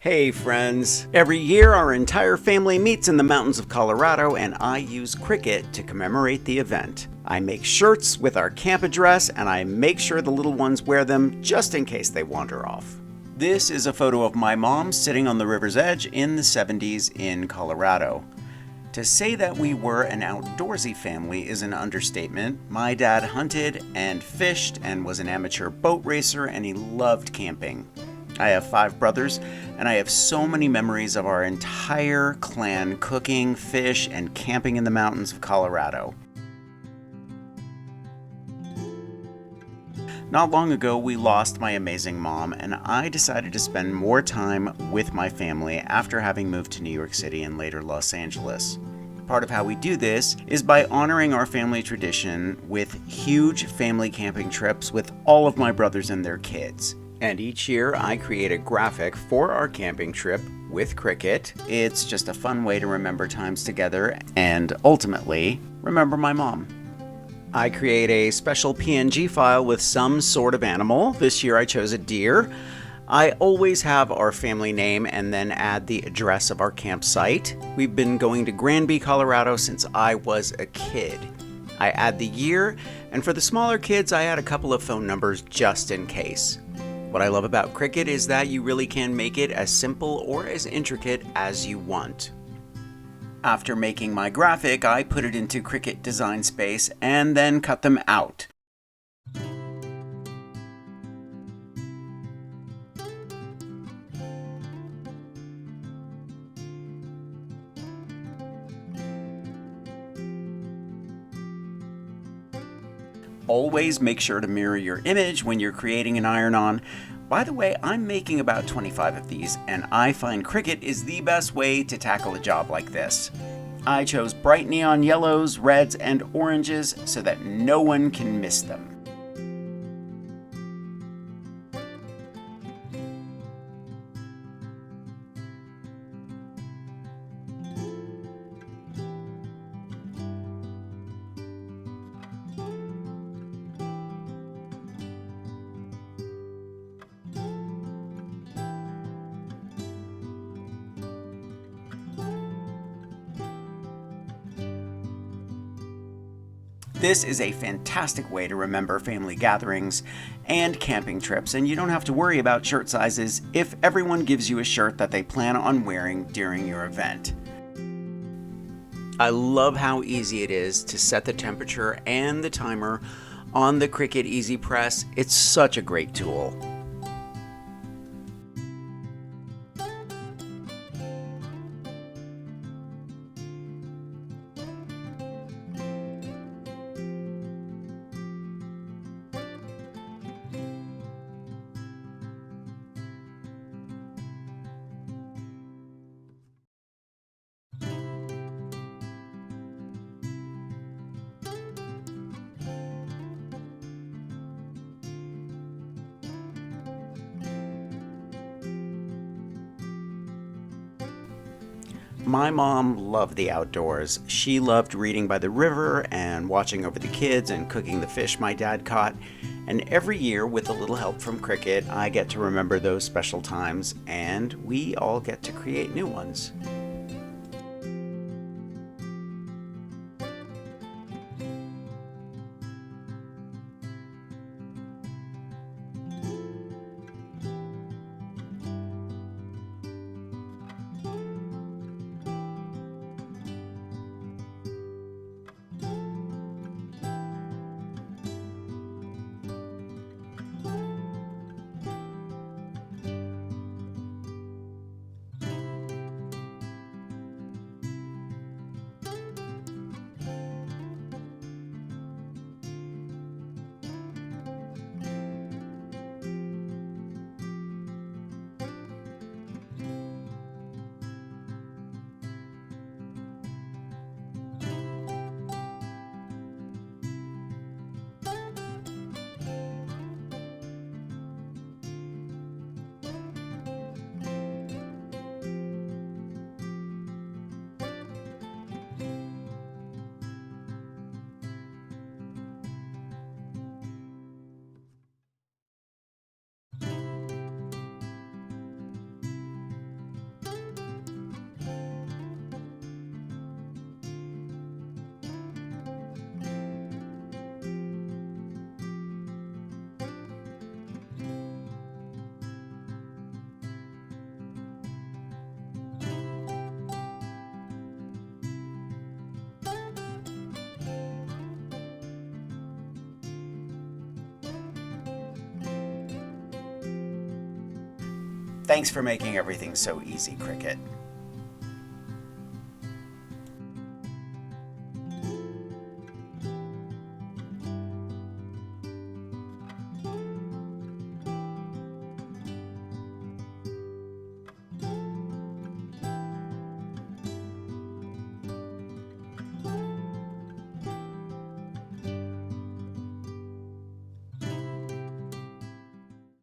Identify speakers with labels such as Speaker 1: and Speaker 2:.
Speaker 1: Hey friends! Every year our entire family meets in the mountains of Colorado and I use Cricut to commemorate the event. I make shirts with our camp address and I make sure the little ones wear them just in case they wander off. This is a photo of my mom sitting on the river's edge in the 70s in Colorado. To say that we were an outdoorsy family is an understatement. My dad hunted and fished and was an amateur boat racer and he loved camping. I have 5 brothers, and I have so many memories of our entire clan cooking, fish, and camping in the mountains of Colorado. Not long ago, we lost my amazing mom, and I decided to spend more time with my family after having moved to New York City and later Los Angeles. Part of how we do this is by honoring our family tradition with huge family camping trips with all of my brothers and their kids. And each year I create a graphic for our camping trip with Cricut. It's just a fun way to remember times together and ultimately remember my mom. I create a special PNG file with some sort of animal. This year I chose a deer. I always have our family name and then add the address of our campsite. We've been going to Granby, Colorado since I was a kid. I add the year, and for the smaller kids I add a couple of phone numbers just in case. What I love about Cricut is that you really can make it as simple or as intricate as you want. After making my graphic, I put it into Cricut Design Space and then cut them out. Always make sure to mirror your image when you're creating an iron-on. By the way, I'm making about 25 of these, and I find Cricut is the best way to tackle a job like this. I chose bright neon yellows, reds, and oranges so that no one can miss them. This is a fantastic way to remember family gatherings and camping trips, and you don't have to worry about shirt sizes if everyone gives you a shirt that they plan on wearing during your event. I love how easy it is to set the temperature and the timer on the Cricut Easy Press. It's such a great tool. My mom loved the outdoors. She loved reading by the river and watching over the kids and cooking the fish my dad caught. And every year, with a little help from Cricut, I get to remember those special times, and we all get to create new ones. Thanks for making everything so easy, Cricket.